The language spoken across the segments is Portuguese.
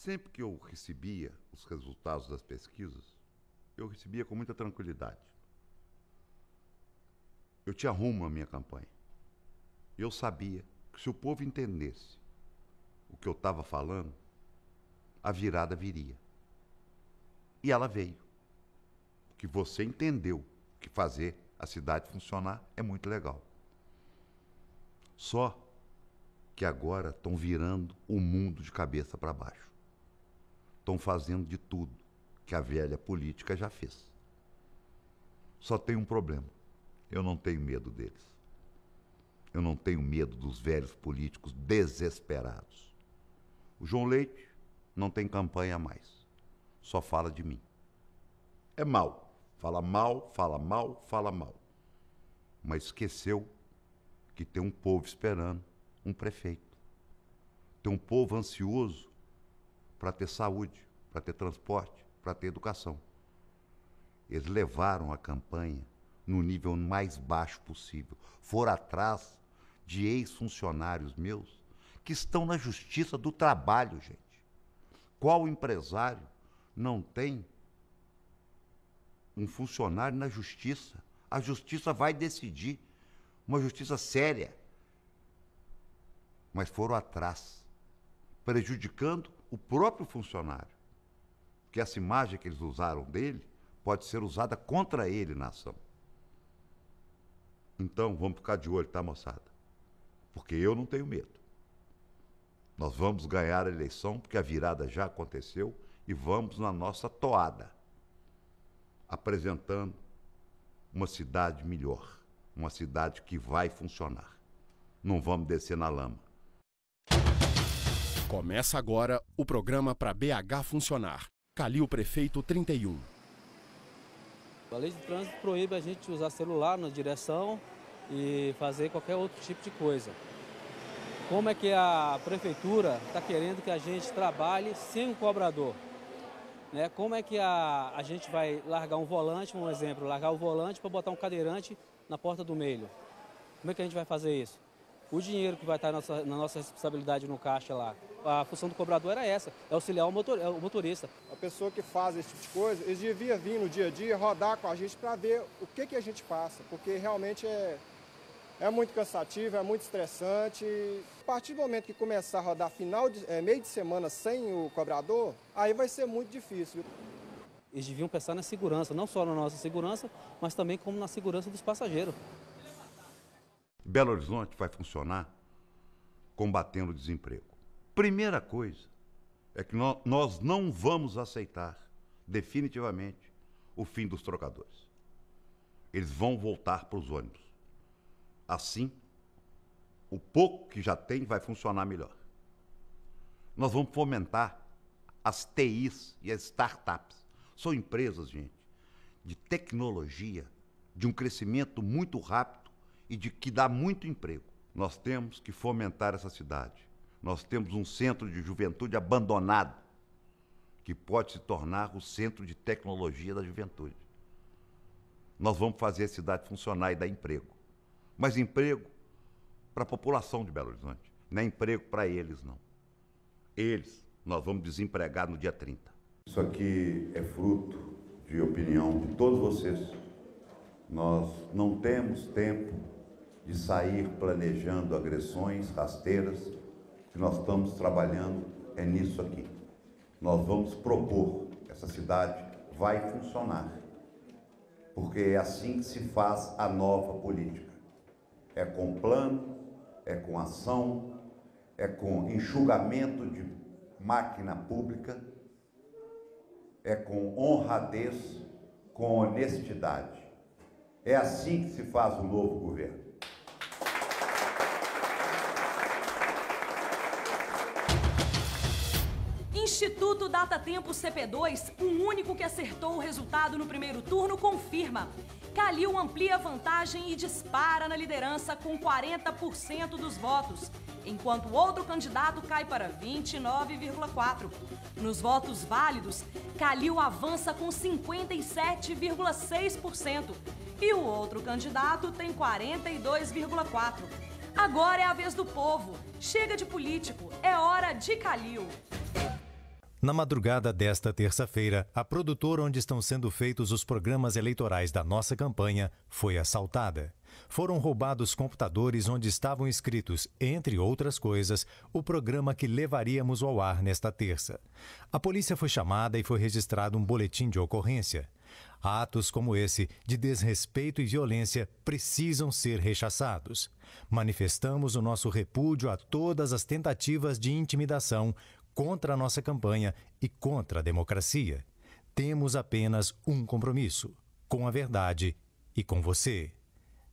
Sempre que eu recebia os resultados das pesquisas, eu recebia com muita tranquilidade. Eu tinha rumo à minha campanha. Eu sabia que se o povo entendesse o que eu estava falando, a virada viria. E ela veio. Porque você entendeu que fazer a cidade funcionar é muito legal. Só que agora estão virando o mundo de cabeça para baixo. Estão fazendo de tudo que a velha política já fez. Só tem um problema. Eu não tenho medo deles. Eu não tenho medo dos velhos políticos desesperados. O João Leite não tem campanha mais. Só fala de mim. É mal. Fala mal, fala mal, fala mal. Mas esqueceu que tem um povo esperando um prefeito. Tem um povo ansioso para ter saúde, para ter transporte, para ter educação. Eles levaram a campanha no nível mais baixo possível. Foram atrás de ex-funcionários meus que estão na Justiça do Trabalho, gente. Qual empresário não tem um funcionário na Justiça? A Justiça vai decidir, uma justiça séria. Mas foram atrás, prejudicando o próprio funcionário. Porque essa imagem que eles usaram dele pode ser usada contra ele na ação. Então, vamos ficar de olho, tá, moçada? Porque eu não tenho medo. Nós vamos ganhar a eleição, porque a virada já aconteceu, e vamos na nossa toada, apresentando uma cidade melhor, uma cidade que vai funcionar. Não vamos descer na lama. Começa agora o programa para BH funcionar. Calil Prefeito 31. A lei de trânsito proíbe a gente usar celular na direção e fazer qualquer outro tipo de coisa. Como é que a prefeitura está querendo que a gente trabalhe sem um cobrador? Né? Como é que a gente vai largar um volante, um exemplo, largar o volante para botar um cadeirante na porta do meio? Como é que a gente vai fazer isso? O dinheiro que vai estar na nossa responsabilidade no caixa lá, a função do cobrador era essa, é auxiliar o motorista. A pessoa que faz esse tipo de coisa, eles deviam vir no dia a dia, rodar com a gente para ver o que a gente passa, porque realmente é muito cansativo, é muito estressante. A partir do momento que começar a rodar meio de semana sem o cobrador, aí vai ser muito difícil. Eles deviam pensar na segurança, não só na nossa segurança, mas também como na segurança dos passageiros. Belo Horizonte vai funcionar combatendo o desemprego. Primeira coisa é que nós não vamos aceitar definitivamente o fim dos trocadores. Eles vão voltar para os ônibus. Assim, o pouco que já tem vai funcionar melhor. Nós vamos fomentar as TIs e as startups. São empresas, gente, de tecnologia, de um crescimento muito rápido e que dá muito emprego. Nós temos que fomentar essa cidade. Nós temos um centro de juventude abandonado, que pode se tornar o centro de tecnologia da juventude. Nós vamos fazer a cidade funcionar e dar emprego. Mas emprego para a população de Belo Horizonte, não é emprego para eles, não. Eles, nós vamos desempregar no dia 30. Isso aqui é fruto de opinião de todos vocês. Nós não temos tempo de sair planejando agressões rasteiras. O que nós estamos trabalhando é nisso aqui. Nós vamos propor que essa cidade vai funcionar, porque é assim que se faz a nova política. É com plano, é com ação, é com enxugamento de máquina pública, é com honradez, com honestidade. É assim que se faz o novo governo. Instituto Datatempo CP2, o único que acertou o resultado no primeiro turno, confirma. Calil amplia a vantagem e dispara na liderança com 40% dos votos, enquanto o outro candidato cai para 29,4%. Nos votos válidos, Calil avança com 57,6% e o outro candidato tem 42,4%. Agora é a vez do povo. Chega de político, é hora de Calil. Na madrugada desta terça-feira, a produtora onde estão sendo feitos os programas eleitorais da nossa campanha foi assaltada. Foram roubados computadores onde estavam escritos, entre outras coisas, o programa que levaríamos ao ar nesta terça. A polícia foi chamada e foi registrado um boletim de ocorrência. Atos como esse, de desrespeito e violência, precisam ser rechaçados. Manifestamos o nosso repúdio a todas as tentativas de intimidação contra a nossa campanha e contra a democracia. Temos apenas um compromisso, com a verdade e com você.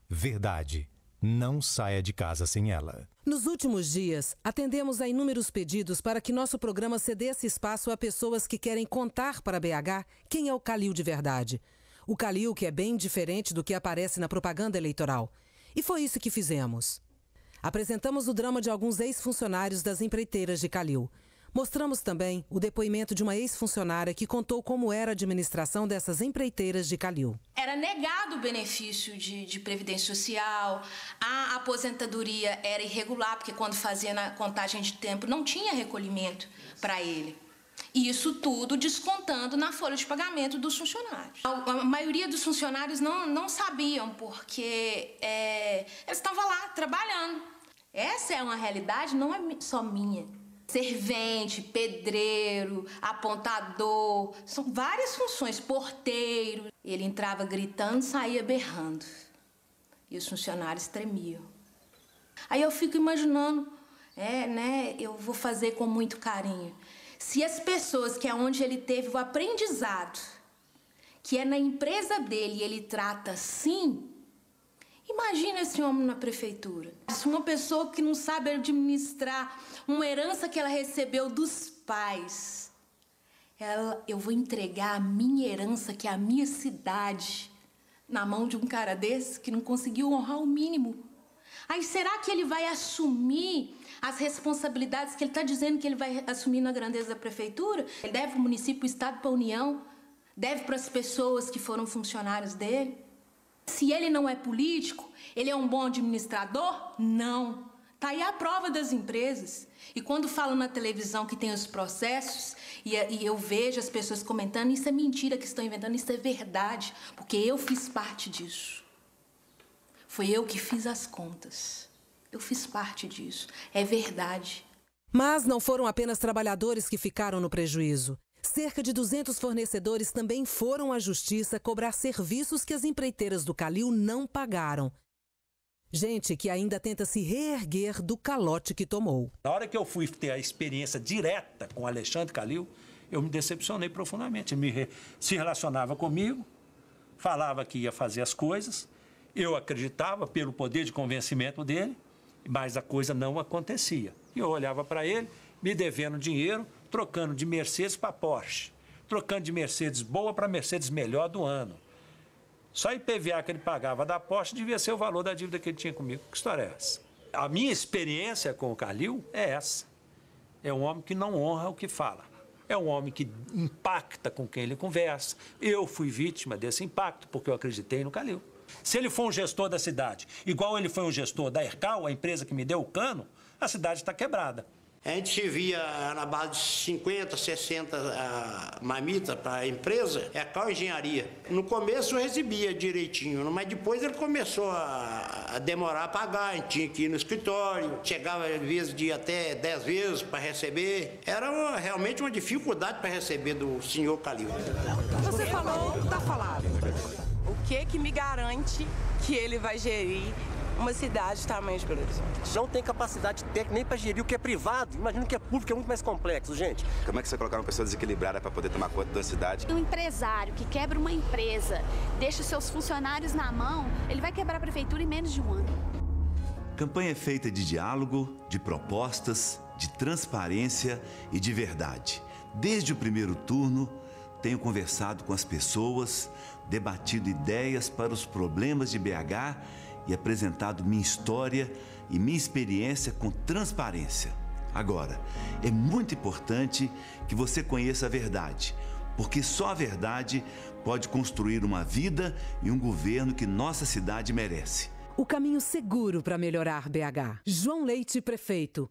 Verdade. Não saia de casa sem ela. Nos últimos dias, atendemos a inúmeros pedidos para que nosso programa cedesse espaço a pessoas que querem contar para BH quem é o Calil de verdade. O Calil que é bem diferente do que aparece na propaganda eleitoral. E foi isso que fizemos. Apresentamos o drama de alguns ex-funcionários das empreiteiras de Calil. Mostramos também o depoimento de uma ex-funcionária que contou como era a administração dessas empreiteiras de Calil. Era negado o benefício de previdência social, a aposentadoria era irregular, porque quando fazia na contagem de tempo não tinha recolhimento para ele. E isso tudo descontando na folha de pagamento dos funcionários. A maioria dos funcionários não sabiam, porque eles estavam lá trabalhando. Essa é uma realidade, não é só minha. Servente, pedreiro, apontador, são várias funções, porteiro. Ele entrava gritando, saía berrando. E os funcionários tremiam. Aí eu fico imaginando, eu vou fazer com muito carinho. Se as pessoas, que é onde ele teve o aprendizado, que é na empresa dele, ele trata assim, imagina esse homem na prefeitura. Se uma pessoa que não sabe administrar uma herança que ela recebeu dos pais, eu vou entregar a minha herança, que é a minha cidade, na mão de um cara desse que não conseguiu honrar o mínimo. Aí será que ele vai assumir as responsabilidades que ele está dizendo que ele vai assumir na grandeza da prefeitura? Ele deve para o município, para o estado, para a União? Deve para as pessoas que foram funcionários dele? Se ele não é político, ele é um bom administrador? Não. Está aí a prova das empresas. E quando falam na televisão que tem os processos, e eu vejo as pessoas comentando, isso é mentira que estão inventando, isso é verdade, porque eu fiz parte disso. Foi eu que fiz as contas. Eu fiz parte disso. É verdade. Mas não foram apenas trabalhadores que ficaram no prejuízo. Cerca de 200 fornecedores também foram à justiça cobrar serviços que as empreiteiras do Calil não pagaram. Gente que ainda tenta se reerguer do calote que tomou. Na hora que eu fui ter a experiência direta com o Alexandre Calil, eu me decepcionei profundamente. Ele se relacionava comigo, falava que ia fazer as coisas, eu acreditava pelo poder de convencimento dele, mas a coisa não acontecia. E eu olhava para ele, me devendo dinheiro, trocando de Mercedes para Porsche, trocando de Mercedes boa para Mercedes melhor do ano. Só IPVA que ele pagava da Porsche devia ser o valor da dívida que ele tinha comigo. Que história é essa? A minha experiência com o Calil é essa. É um homem que não honra o que fala. É um homem que impacta com quem ele conversa. Eu fui vítima desse impacto porque eu acreditei no Calil. Se ele for um gestor da cidade, igual ele foi um gestor da Ercal, a empresa que me deu o cano, a cidade está quebrada. A gente via na base de 50, 60 marmitas para a empresa, Ercal Engenharia. No começo eu recebia direitinho, mas depois ele começou a demorar a pagar, a gente tinha que ir no escritório, chegava às vezes de até 10 vezes para receber. Era realmente uma dificuldade para receber do senhor Calil. Você falou, está falado. O que me garante que ele vai gerir uma cidade de tamanho de Belo Horizonte? Não tem capacidade técnica nem para gerir o que é privado. Imagina o que é público, é muito mais complexo, gente. Como é que você colocar uma pessoa desequilibrada para poder tomar conta da cidade? Um empresário que quebra uma empresa, deixa os seus funcionários na mão, ele vai quebrar a prefeitura em menos de um ano. Campanha é feita de diálogo, de propostas, de transparência e de verdade. Desde o primeiro turno, tenho conversado com as pessoas, debatido ideias para os problemas de BH e apresentado minha história e minha experiência com transparência. Agora, é muito importante que você conheça a verdade, porque só a verdade pode construir uma vida e um governo que nossa cidade merece. O caminho seguro para melhorar BH. João Leite, prefeito.